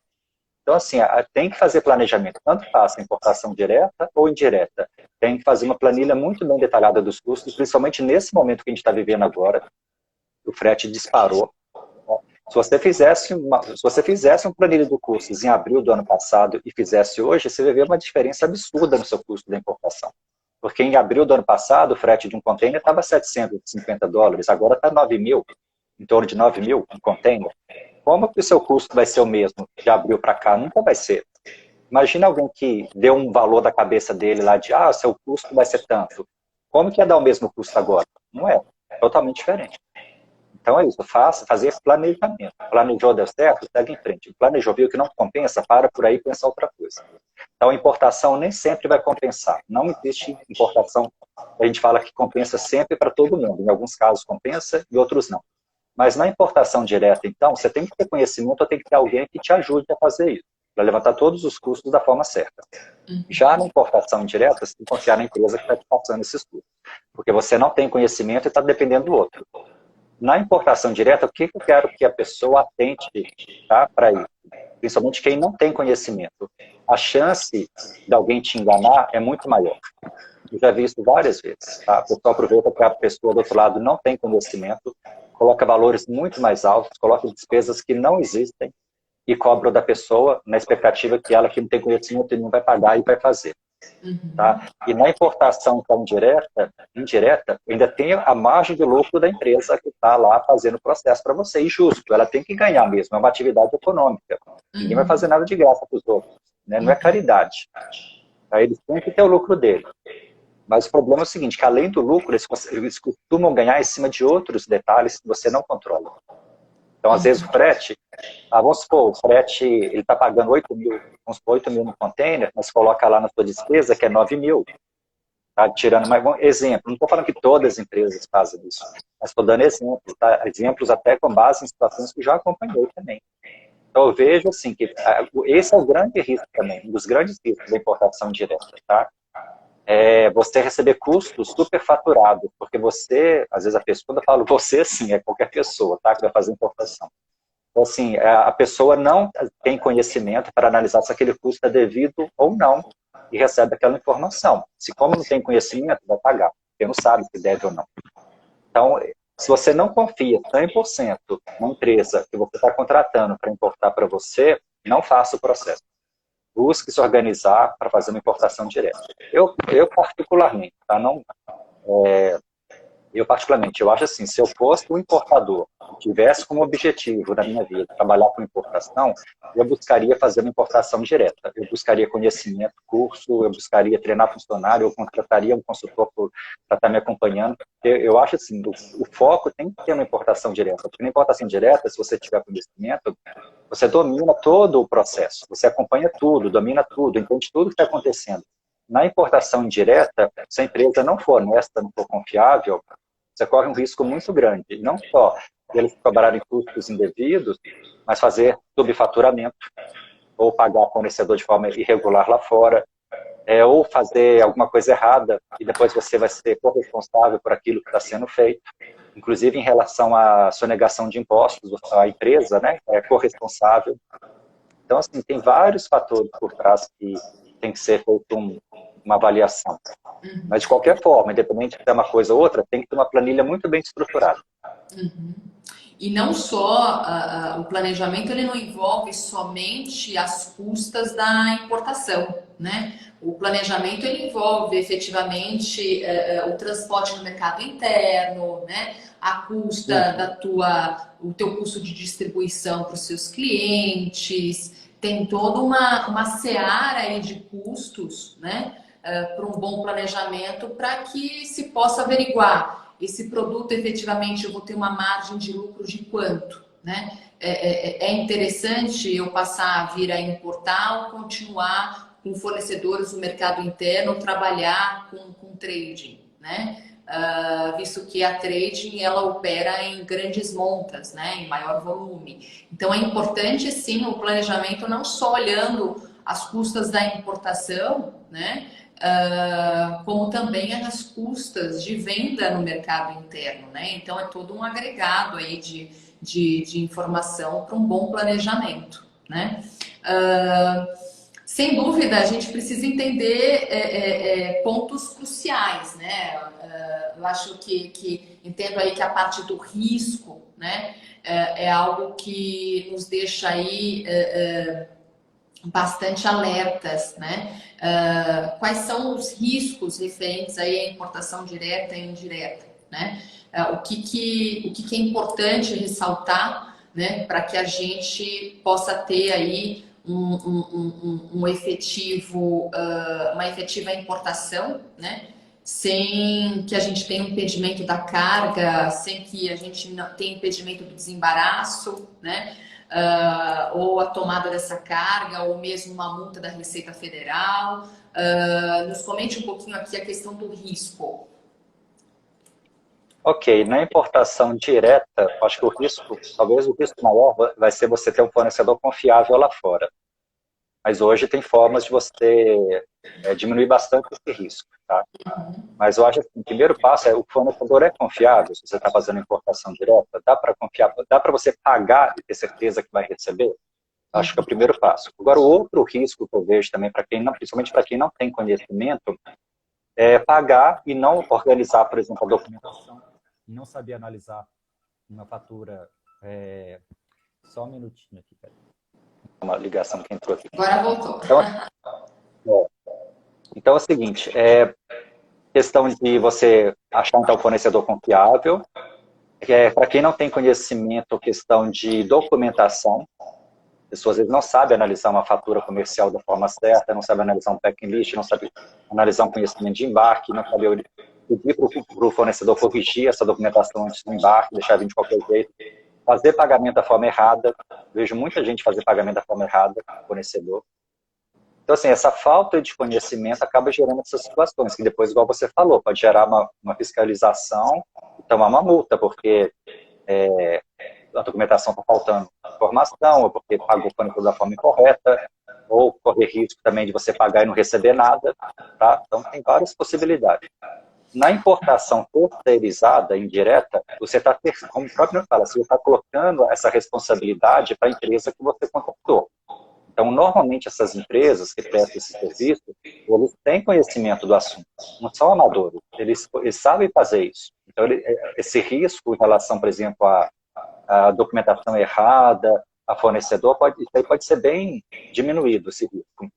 Então, assim, tem que fazer planejamento, tanto faça importação direta ou indireta. Tem que fazer uma planilha muito bem detalhada dos custos, principalmente nesse momento que a gente está vivendo agora. O frete disparou. Se você fizesse uma planilha de custos em abril do ano passado e fizesse hoje, você vai ver uma diferença absurda no seu custo da importação. Porque em abril do ano passado, o frete de um container estava $750, agora está 9 mil, em torno de 9 mil um container. Como que o seu custo vai ser o mesmo de abril para cá? Nunca vai ser. Imagina alguém que deu um valor da cabeça dele lá de, seu custo vai ser tanto. Como que ia dar o mesmo custo agora? Não é. totalmente diferente. Então é isso, fazer esse planejamento. Planejou, deu certo, segue em frente. Planejou, viu que não compensa, para por aí e pensa outra coisa. Então a importação nem sempre vai compensar. Não existe importação, a gente fala que compensa sempre para todo mundo. Em alguns casos compensa, em outros não. Mas na importação direta, então, você tem que ter conhecimento, ou tem que ter alguém que te ajude a fazer isso, para levantar todos os custos da forma certa. Já na importação indireta, você tem que confiar na empresa que está te passando esses custos, porque você não tem conhecimento e está dependendo do outro. Na importação direta, o que eu quero que a pessoa atente, tá, para isso? Principalmente quem não tem conhecimento. A chance de alguém te enganar é muito maior. Eu já vi isso várias vezes. Tá? A pessoa aproveita que a pessoa do outro lado não tem conhecimento, coloca valores muito mais altos, coloca despesas que não existem e cobra da pessoa na expectativa que ela que não tem conhecimento não vai pagar e vai fazer. Tá? E na importação indireta, ainda tem a margem de lucro da empresa que está lá fazendo o processo para você. E justo, ela tem que ganhar mesmo, é uma atividade econômica. Ninguém vai fazer nada de graça para os outros, né? Não é caridade. Aí eles têm que ter o lucro dele. Mas o problema é o seguinte, que além do lucro, eles costumam ganhar em cima de outros detalhes que você não controla. Então, às vezes, o frete, vamos supor, o frete, ele está pagando 8 mil, vamos supor, 8 mil no container, mas coloca lá na sua despesa que é 9 mil. Tá tirando mais um exemplo. Não estou falando que todas as empresas fazem isso, mas estou dando exemplos, tá? Exemplos até com base em situações que já acompanhei também. Então, eu vejo assim, que esse é o grande risco também, um dos grandes riscos da importação direta, tá? É você receber custos superfaturados, porque você, às vezes a pessoa, quando eu falo você, sim, é qualquer pessoa, tá, que vai fazer importação. Então, assim, a pessoa não tem conhecimento para analisar se aquele custo é devido ou não, e recebe aquela informação. Se como não tem conhecimento, vai pagar, porque não sabe se deve ou não. Então, se você não confia 100% na empresa que você está contratando para importar para você, não faça o processo. Busque se organizar para fazer uma importação direta. Eu particularmente, tá? Não, eu acho assim, se eu fosse um importador, tivesse como objetivo na minha vida trabalhar com importação, eu buscaria fazer uma importação direta. Eu buscaria conhecimento, curso, eu buscaria treinar funcionário, eu contrataria um consultor para estar me acompanhando. Eu acho assim, o foco tem que ter uma importação direta. Porque na importação direta, se você tiver conhecimento, você domina todo o processo, você acompanha tudo, domina tudo, entende tudo que está acontecendo. Na importação indireta, se a empresa não for honesta, não for confiável, você corre um risco muito grande. Não só eles cobrarem custos indevidos, mas fazer subfaturamento, ou pagar fornecedor de forma irregular lá fora, ou fazer alguma coisa errada e depois você vai ser corresponsável por aquilo que está sendo feito. Inclusive em relação à sonegação de impostos, a empresa, né, é corresponsável. Então, assim, tem vários fatores por trás que tem que ser feito uma avaliação. Mas, de qualquer forma, independente de ser uma coisa ou outra, tem que ter uma planilha muito bem estruturada. E não só o planejamento, ele não envolve somente as custas da importação, né? O planejamento ele envolve efetivamente o transporte no mercado interno, né? A custa o teu custo de distribuição para os seus clientes, tem toda uma seara aí de custos, né? Para um bom planejamento, para que se possa averiguar esse produto efetivamente eu vou ter uma margem de lucro de quanto, né? É interessante eu passar a vir a importar ou continuar com fornecedores do mercado interno, trabalhar com trading, né? Visto que a trading ela opera em grandes montas, né? Em maior volume. Então é importante sim o planejamento não só olhando as custas da importação, né? Como também as custas de venda no mercado interno, né? Então é todo um agregado aí de informação para um bom planejamento, né? Sem dúvida, a gente precisa entender pontos cruciais, né? Eu acho que entendo aí que a parte do risco, né? É algo que nos deixa aí bastante alertas, né? Quais são os riscos referentes aí à importação direta e indireta, né? O que é importante ressaltar, né? Para que a gente possa ter aí um efetivo, uma efetiva importação, né? sem que a gente tenha um impedimento da carga, sem que a gente não tenha impedimento do desembaraço, né? Ou a tomada dessa carga, ou mesmo uma multa da Receita Federal. Nos comente um pouquinho aqui a questão do risco. Ok, na importação direta, acho que o risco, talvez o risco maior vai ser você ter um fornecedor confiável lá fora. Mas hoje tem formas de você diminuir bastante esse risco, tá? Mas eu acho que o primeiro passo é o fornecedor é confiável, se você está fazendo importação direta, dá para confiar, dá para você pagar e ter certeza que vai receber? Acho que é o primeiro passo. Agora, o outro risco que eu vejo também, para quem não, principalmente para quem não tem conhecimento, é pagar e não organizar, por exemplo, a documentação, e não saber analisar uma fatura. Só um minutinho aqui, peraí. Uma ligação que entrou aqui. Agora voltou. Então é o seguinte, questão de você achar então, um fornecedor confiável, para quem não tem conhecimento, questão de documentação, pessoas às vezes não sabem analisar uma fatura comercial da forma certa, não sabem analisar um packing list, não sabem analisar um conhecimento de embarque, não sabem pedir para o fornecedor corrigir essa documentação antes do embarque, deixar vir de qualquer jeito, fazer pagamento da forma errada. Vejo muita gente fazer pagamento da forma errada, fornecedor. Então, assim, essa falta de conhecimento acaba gerando essas situações, que depois, igual você falou, pode gerar uma fiscalização e tomar uma multa, porque a documentação está faltando informação, ou porque pagou o fornecedor da forma incorreta, ou correr risco também de você pagar e não receber nada, tá? Então, tem várias possibilidades. Na importação terceirizada, indireta, você está, como o próprio nome fala, você está colocando essa responsabilidade para a empresa que você contratou. Então, normalmente, essas empresas que prestam esse serviço, eles têm conhecimento do assunto, não são amadores, eles sabem fazer isso. Então, esse risco em relação, por exemplo, à documentação errada, a fornecedor, isso aí pode ser bem diminuído, esse risco.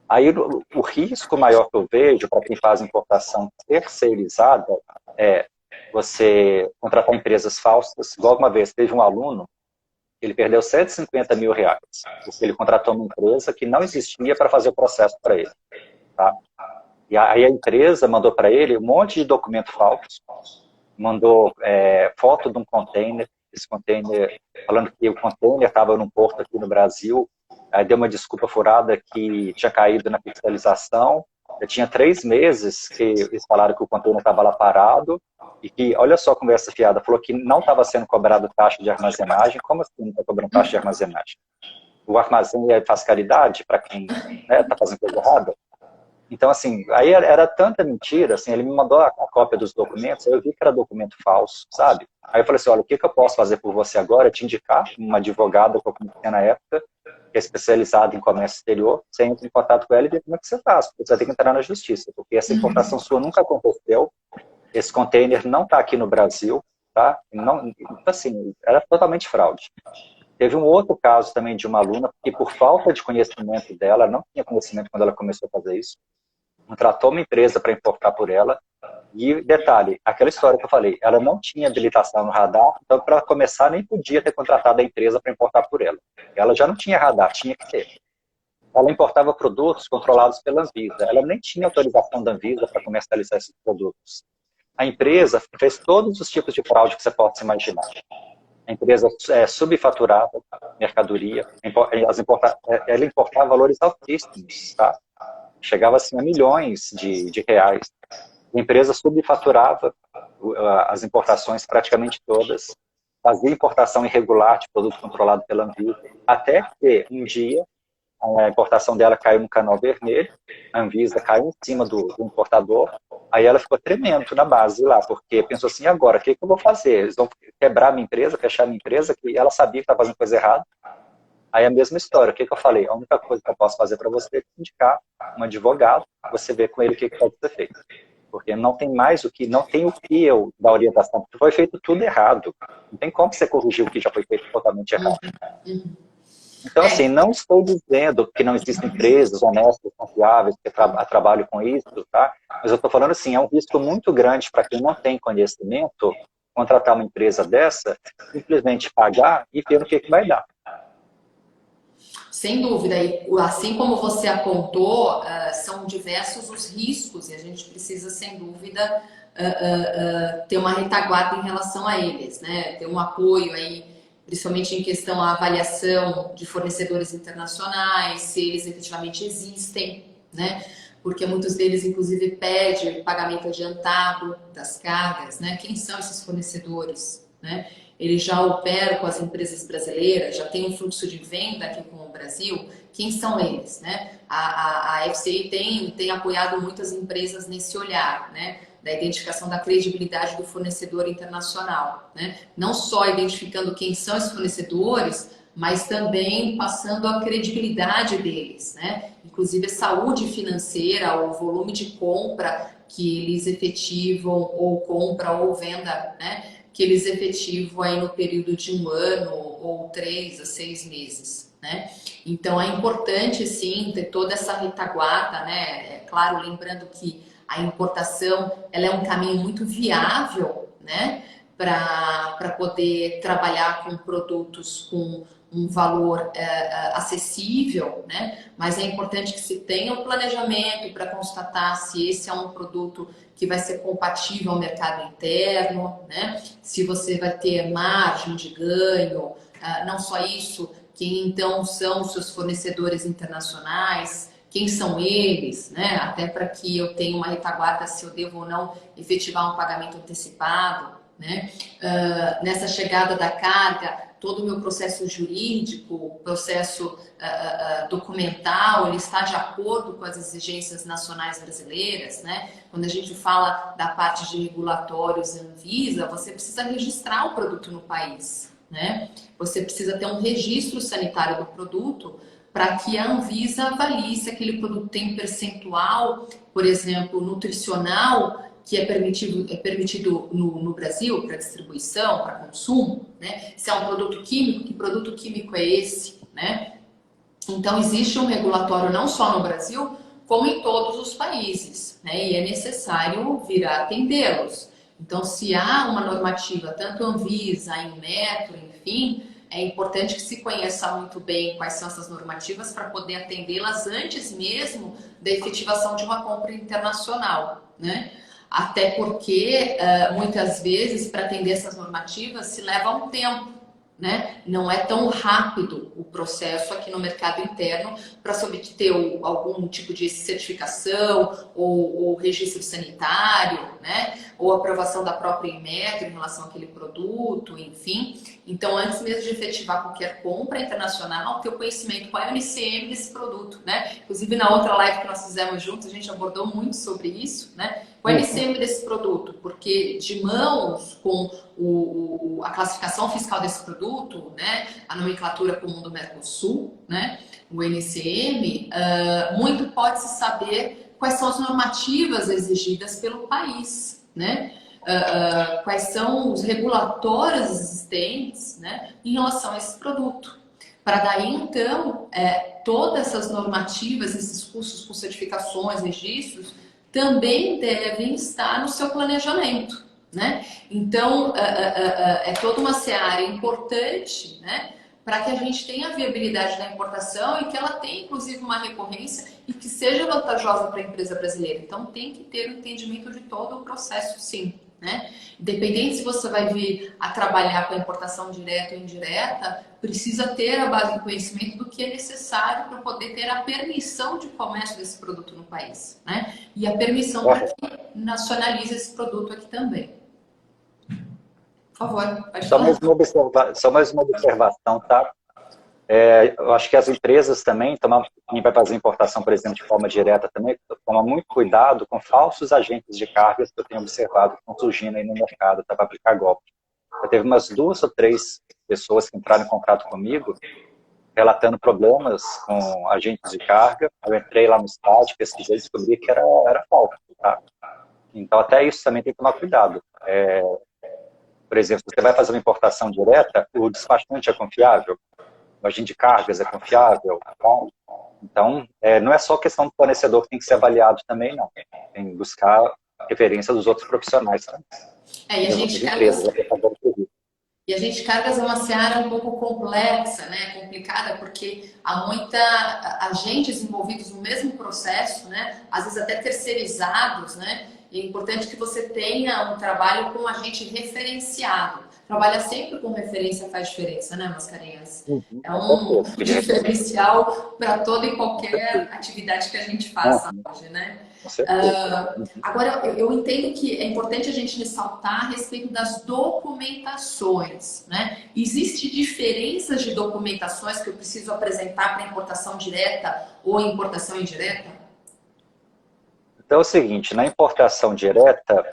Aí, o risco maior que eu vejo para quem faz importação terceirizada é você contratar empresas falsas. Igual uma vez, teve um aluno, ele perdeu 150 mil reais, porque ele contratou uma empresa que não existia para fazer o processo para ele. Tá? E aí a empresa mandou para ele um monte de documento falso, mandou foto de um container, esse container, falando que o container estava num porto aqui no Brasil, aí deu uma desculpa furada que tinha caído na fiscalização. Eu tinha 3 meses que eles falaram que o container estava lá parado e que, olha só a conversa fiada, falou que não estava sendo cobrado taxa de armazenagem. Como assim não está cobrando taxa de armazenagem? O armazém faz caridade para quem está fazendo coisa errada? Então, assim, aí era tanta mentira, assim, ele me mandou a cópia dos documentos, aí eu vi que era documento falso, sabe? Aí eu falei assim, olha, o que eu posso fazer por você agora é te indicar uma advogada que eu conheci na época, que é especializada em comércio exterior, você entra em contato com ela e vê como é que você faz, porque você vai ter que entrar na justiça, porque essa importação sua nunca aconteceu, esse container não está aqui no Brasil, tá? Não, assim, era totalmente fraude. Teve um outro caso também de uma aluna que, por falta de conhecimento dela, não tinha conhecimento quando ela começou a fazer isso, contratou uma empresa para importar por ela. E, detalhe, aquela história que eu falei, ela não tinha habilitação no radar, então, para começar, nem podia ter contratado a empresa para importar por ela. Ela já não tinha radar, tinha que ter. Ela importava produtos controlados pela Anvisa. Ela nem tinha autorização da Anvisa para comercializar esses produtos. A empresa fez todos os tipos de fraude que você possa imaginar. A empresa subfaturava mercadoria, ela importava valores altíssimos, tá? Chegava assim, a milhões de reais. A empresa subfaturava as importações praticamente todas, fazia importação irregular de produto controlado pela Anvisa, até que um dia a importação dela caiu no canal vermelho, a Anvisa caiu em cima do importador, aí ela ficou tremendo na base lá, porque pensou assim, agora, o que eu vou fazer? Eles vão quebrar minha empresa, fechar minha empresa, que ela sabia que estava fazendo coisa errada. Aí a mesma história, o que eu falei? A única coisa que eu posso fazer para você é indicar um advogado, você vê com ele o que pode ser feito. Porque não tem mais não tem o que eu dar orientação, porque foi feito tudo errado. Não tem como você corrigir o que já foi feito totalmente errado. Então, assim, não estou dizendo que não existem empresas honestas, confiáveis, que trabalham com isso, tá? Mas eu estou falando assim, é um risco muito grande para quem não tem conhecimento, contratar uma empresa dessa, simplesmente pagar e ver o que vai dar. Sem dúvida, e assim como você apontou, são diversos os riscos e a gente precisa, sem dúvida, ter uma retaguarda em relação a eles, né? Ter um apoio aí, principalmente em questão à avaliação de fornecedores internacionais, se eles efetivamente existem, né? Porque muitos deles, inclusive, pedem pagamento adiantado das cargas, né? Quem são esses fornecedores, né? Eles já operam com as empresas brasileiras, já tem um fluxo de venda aqui com o Brasil. Quem são eles, né? A FCI tem apoiado muitas empresas nesse olhar, né? Da identificação da credibilidade do fornecedor internacional, né? Não só identificando quem são esses fornecedores, mas também passando a credibilidade deles, né? Inclusive a saúde financeira, o volume de compra que eles efetivam, ou compra ou venda, né? Que eles efetivam aí no período de 1 ano ou 3 a 6 meses, né? Então é importante sim ter toda essa retaguarda, né? É claro, lembrando que a importação ela é um caminho muito viável, né? Para poder trabalhar com produtos com um valor acessível, né? Mas é importante que se tenha um planejamento para constatar se esse é um produto que vai ser compatível ao mercado interno, né? Se você vai ter margem de ganho, não só isso, quem então são os seus fornecedores internacionais, quem são eles, né? Até para que eu tenha uma retaguarda se eu devo ou não efetivar um pagamento antecipado, né? Nessa chegada da carga, todo o meu processo jurídico, processo documental, ele está de acordo com as exigências nacionais brasileiras, né? Quando a gente fala da parte de regulatórios Anvisa, você precisa registrar o produto no país, né? Você precisa ter um registro sanitário do produto para que a Anvisa avalie se aquele produto tem percentual, por exemplo, nutricional, que é permitido no Brasil para distribuição, para consumo, né? Se é um produto químico, que produto químico é esse, né? Então existe um regulatório não só no Brasil, como em todos os países, né? E é necessário vir a atendê-los. Então, se há uma normativa, tanto Anvisa, Inmetro, enfim, é importante que se conheça muito bem quais são essas normativas para poder atendê-las antes mesmo da efetivação de uma compra internacional, né? Até porque, muitas vezes, para atender essas normativas, se leva um tempo, né? Não é tão rápido o processo aqui no mercado interno para se obter algum tipo de certificação ou registro sanitário, né? Ou aprovação da própria Inmetro em relação àquele produto, enfim. Então, antes mesmo de efetivar qualquer compra internacional, ter o conhecimento qual é o NCM desse produto, né? Inclusive, na outra live que nós fizemos juntos, a gente abordou muito sobre isso, né? O NCM desse produto, porque de mãos com a classificação fiscal desse produto, né, a nomenclatura comum do Mercosul, né, o NCM, muito pode-se saber quais são as normativas exigidas pelo país, né, quais são os regulatórios existentes, né, em relação a esse produto. Para daí, então, todas essas normativas, esses cursos com certificações, registros, também devem estar no seu planejamento, né? Então, é toda uma seara importante, né? Para que a gente tenha a viabilidade da importação e que ela tenha, inclusive, uma recorrência e que seja vantajosa para a empresa brasileira. Então, tem que ter o entendimento de todo o processo, sim, né? Independente se você vai vir a trabalhar com a importação direta ou indireta, precisa ter a base de conhecimento do que é necessário para poder ter a permissão de comércio desse produto no país, né? E a permissão para que nacionalize esse produto aqui também. Por favor, pode falar. Só mais uma observação, tá? Eu acho que as empresas também, quem vai fazer importação, por exemplo, de forma direta também, toma muito cuidado com falsos agentes de cargas que eu tenho observado que estão surgindo aí no mercado, tá, para aplicar golpe. Eu teve umas 2 ou 3 pessoas que entraram em contato comigo, relatando problemas com agentes de carga. Eu entrei lá no site, pesquisei e descobri que era falso, tá? Então, até isso também tem que tomar cuidado. Por exemplo, você vai fazer uma importação direta, o despachante é confiável? O agente de cargas é confiável? Então, não é só questão do fornecedor que tem que ser avaliado também, não. Tem que buscar referência dos outros profissionais também. E a gente E a gente, cargas é uma seara um pouco complexa, né? Complicada, porque há muita agentes envolvidos no mesmo processo, né? Às vezes até terceirizados, né? E é importante que você tenha um trabalho com um agente referenciado. Trabalhar sempre com referência faz diferença, né, Mascarenhas? Uhum, É com um certeza. Pedir referência, diferencial para toda e com qualquer certeza. atividade que a gente faça Uhum, hoje, né? com certeza. Uhum. Agora, eu entendo que é importante a gente ressaltar a respeito das documentações, né? Existe diferenças de documentações que eu preciso apresentar para importação direta ou importação indireta? Então é o seguinte, na importação direta,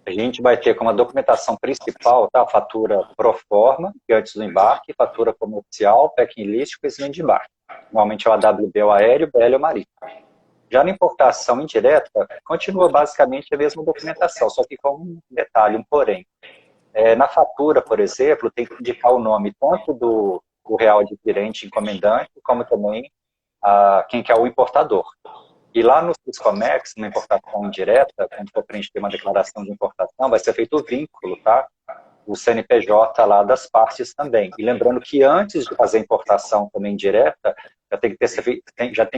a gente vai ter como a documentação principal, tá? A fatura pro forma, que é antes do embarque, fatura comercial, packing list e conhecimento de embarque. Normalmente é o AWB, o aéreo, o BL, o marítimo. Já na importação indireta, continua basicamente a mesma documentação, só que com um detalhe, um porém. Na fatura, por exemplo, tem que indicar o nome tanto do real adquirente encomendante, como também quem que é o importador. E lá no Syscomex, na importação indireta, quando for preencher uma declaração de importação, vai ser feito o vínculo, tá? O CNPJ lá das partes também. E lembrando que antes de fazer a importação também direta, já tem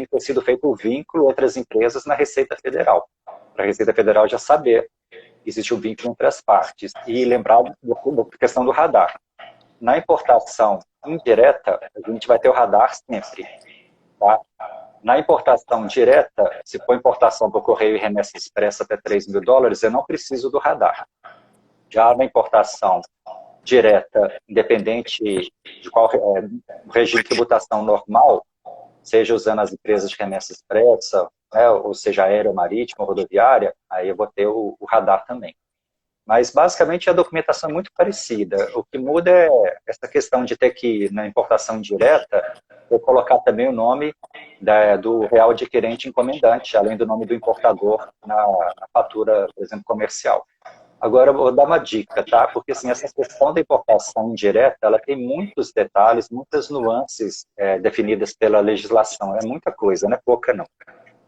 que ter sido feito o vínculo entre as empresas na Receita Federal. Para a Receita Federal já saber que existe o vínculo entre as partes. E lembrar da questão do radar. Na importação indireta, a gente vai ter o radar sempre, tá? Na importação direta, se for importação por correio e remessa expressa até $3.000, eu não preciso do radar. Já na importação direta, independente de qual regime de tributação normal, seja usando as empresas de remessa expressa, né, ou seja aérea, marítima, rodoviária, aí eu vou ter o radar também. Mas, basicamente, a documentação é muito parecida. O que muda é essa questão de ter que, na importação direta, eu colocar também o nome do real adquirente encomendante, além do nome do importador na fatura, por exemplo, comercial. Agora, eu vou dar uma dica, tá? Porque, assim, essa questão da importação indireta, ela tem muitos detalhes, muitas nuances definidas pela legislação. É muita coisa, não é pouca, não.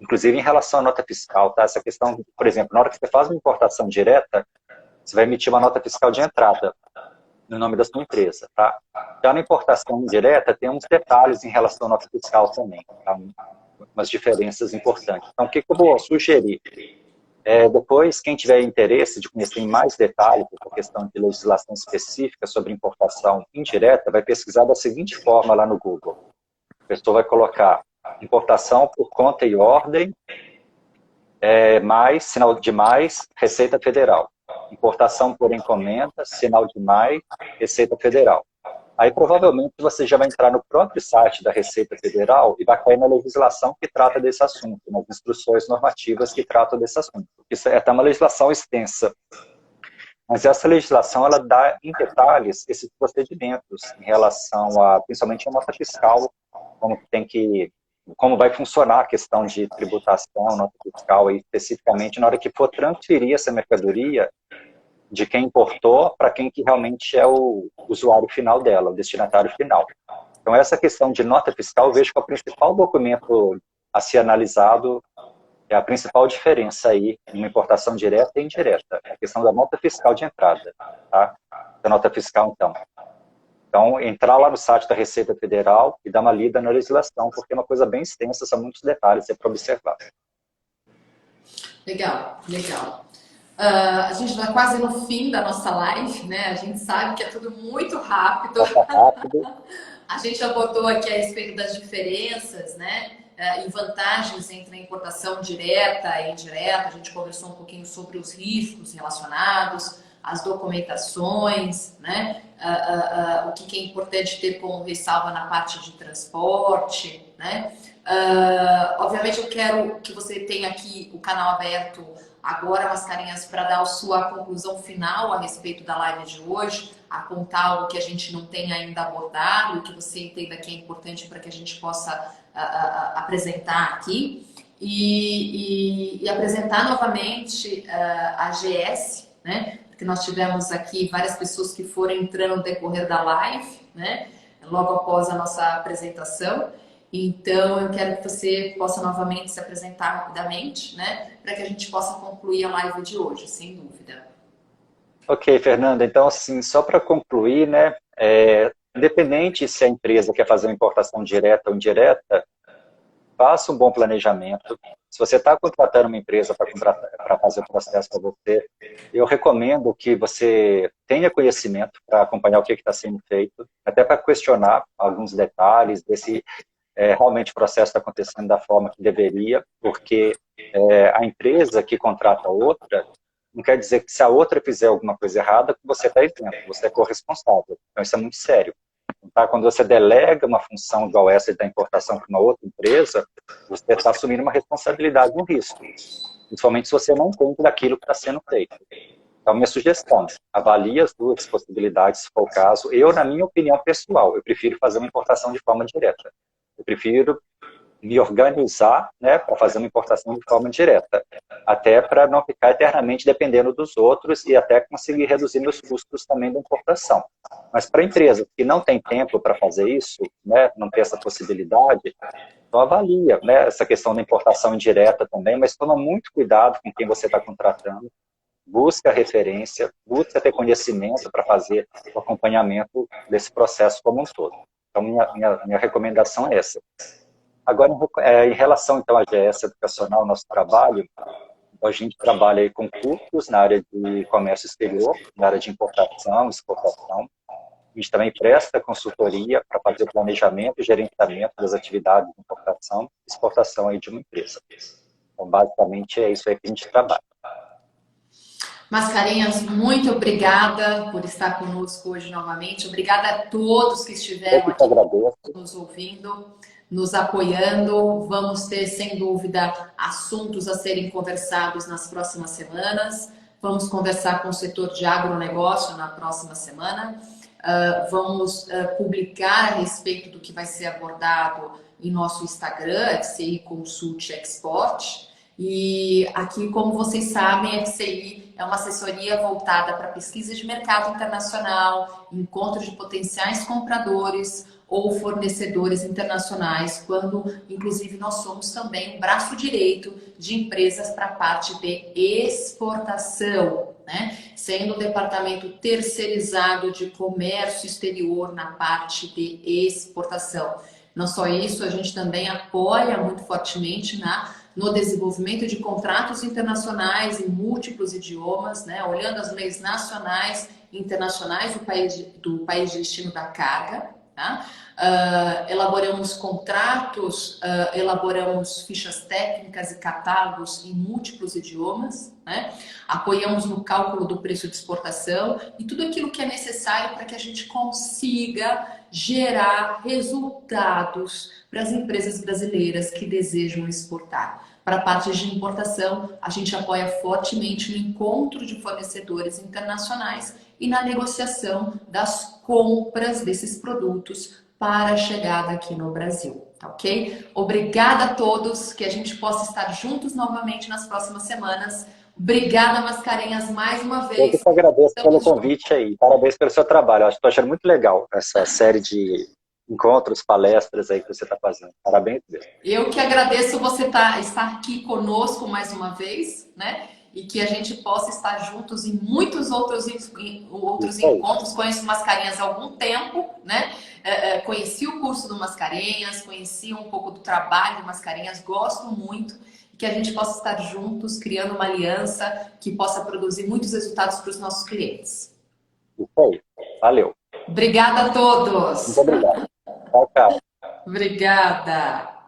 Inclusive, em relação à nota fiscal, tá? Essa questão, por exemplo, na hora que você faz uma importação direta, você vai emitir uma nota fiscal de entrada no nome da sua empresa, tá? Já na importação indireta, tem uns detalhes em relação à nota fiscal também, tá? Umas diferenças importantes. Então, o que eu vou sugerir? Depois, quem tiver interesse de conhecer em mais detalhes a questão de legislação específica sobre importação indireta, vai pesquisar da seguinte forma lá no Google. A pessoa vai colocar importação por conta e ordem, mais, sinal de mais, Receita Federal. Importação por encomenda, sinal de mais, Receita Federal. Aí, provavelmente, você já vai entrar no próprio site da Receita Federal e vai cair na legislação que trata desse assunto, nas instruções normativas que tratam desse assunto. Isso é até uma legislação extensa. Mas essa legislação, ela dá em detalhes esses procedimentos em relação principalmente a nota fiscal, como vai funcionar a questão de tributação, nota fiscal, aí, especificamente na hora que for transferir essa mercadoria de quem importou para quem que realmente é o usuário final dela, o destinatário final. Então, essa questão de nota fiscal, eu vejo que é o principal documento a ser analisado, é a principal diferença aí, em uma importação direta e indireta, é a questão da nota fiscal de entrada, tá? Da nota fiscal, então. Então, entrar lá no site da Receita Federal e dar uma lida na legislação, porque é uma coisa bem extensa, são muitos detalhes para observar. Legal, legal. A gente está quase no fim da nossa live, né? A gente sabe que é tudo muito rápido. Passa rápido. A gente abordou aqui a respeito das diferenças, né? E vantagens entre a importação direta e indireta. A gente conversou um pouquinho sobre os riscos relacionados, as documentações, né? O que é importante ter como ressalva na parte de transporte, né? Obviamente eu quero que você tenha aqui o canal aberto agora, Mascarenhas, para dar a sua conclusão final a respeito da live de hoje, a contar algo que a gente não tem ainda abordado e que você entenda que é importante para que a gente possa apresentar aqui e apresentar novamente a GS, né? Porque nós tivemos aqui várias pessoas que foram entrando no decorrer da live, né? Logo após a nossa apresentação. Então, eu quero que você possa novamente se apresentar rapidamente, né? Para que a gente possa concluir a live de hoje, sem dúvida. Ok, Fernanda, então assim, só para concluir, né, independente se a empresa quer fazer uma importação direta ou indireta, faça um bom planejamento. Se você está contratando uma empresa para fazer o processo para você, eu recomendo que você tenha conhecimento para acompanhar o que está sendo feito, até para questionar alguns detalhes, ver se realmente o processo está acontecendo da forma que deveria, porque a empresa que contrata outra, não quer dizer que se a outra fizer alguma coisa errada, você está isento, você é corresponsável. Então isso é muito sério. Tá? Quando você delega uma função igual essa da importação para uma outra empresa, você está assumindo uma responsabilidade, um risco, principalmente se você não entende daquilo que está sendo feito. Então, minha sugestão, avalie as duas possibilidades, se for o caso. Eu, na minha opinião pessoal, eu prefiro fazer uma importação de forma direta. Eu prefiro me organizar, né, para fazer uma importação de forma direta, até para não ficar eternamente dependendo dos outros e até conseguir reduzir meus custos também da importação. Mas para empresas que não têm tempo para fazer isso, né, não tem essa possibilidade, então avalia, né, essa questão da importação indireta também, mas toma muito cuidado com quem você está contratando, busca referência, busca ter conhecimento para fazer o acompanhamento desse processo como um todo. Então, minha recomendação é essa. Agora, em relação, então, à GS Educacional, nosso trabalho, a gente trabalha aí com cursos na área de comércio exterior, na área de importação, exportação. A gente também presta consultoria para fazer o planejamento e gerenciamento das atividades de importação e exportação aí de uma empresa. Então, basicamente, é isso aí que a gente trabalha. Mascarenhas, muito obrigada por estar conosco hoje novamente. Obrigada a todos que estiveram aqui nos ouvindo, nos apoiando. Vamos ter, sem dúvida, assuntos a serem conversados nas próximas semanas. Vamos conversar com o setor de agronegócio na próxima semana. Vamos publicar a respeito do que vai ser abordado em nosso Instagram, FCI Consult Export. E aqui, como vocês sabem, a FCI é uma assessoria voltada para pesquisa de mercado internacional, encontro de potenciais compradores ou fornecedores internacionais, quando, inclusive, nós somos também o braço direito de empresas para a parte de exportação, né? Sendo o departamento terceirizado de comércio exterior na parte de exportação. Não só isso, a gente também apoia muito fortemente no desenvolvimento de contratos internacionais em múltiplos idiomas, né? Olhando as leis nacionais e internacionais do país de destino da carga. Tá? Elaboramos contratos, elaboramos fichas técnicas e catálogos em múltiplos idiomas, né? Apoiamos no cálculo do preço de exportação e tudo aquilo que é necessário para que a gente consiga gerar resultados para as empresas brasileiras que desejam exportar. Para a parte de importação, a gente apoia fortemente no encontro de fornecedores internacionais e na negociação das compras desses produtos para a chegada aqui no Brasil, tá ok? Obrigada a todos, que a gente possa estar juntos novamente nas próximas semanas. Obrigada, Mascarenhas, mais uma vez. Eu que agradeço pelo convite aí. Parabéns pelo seu trabalho. Estou achando muito legal essa série de encontros, palestras aí que você está fazendo. Parabéns mesmo. Eu que agradeço você estar aqui conosco mais uma vez, né? E que a gente possa estar juntos em muitos outros encontros. Conheço Mascarenhas há algum tempo, né? Conheci o curso do Mascarenhas, conheci um pouco do trabalho do Mascarenhas, gosto muito. E que a gente possa estar juntos, criando uma aliança que possa produzir muitos resultados para os nossos clientes. Isso aí. Valeu. Obrigada a todos. Muito obrigado. Tchau, tchau. Obrigada.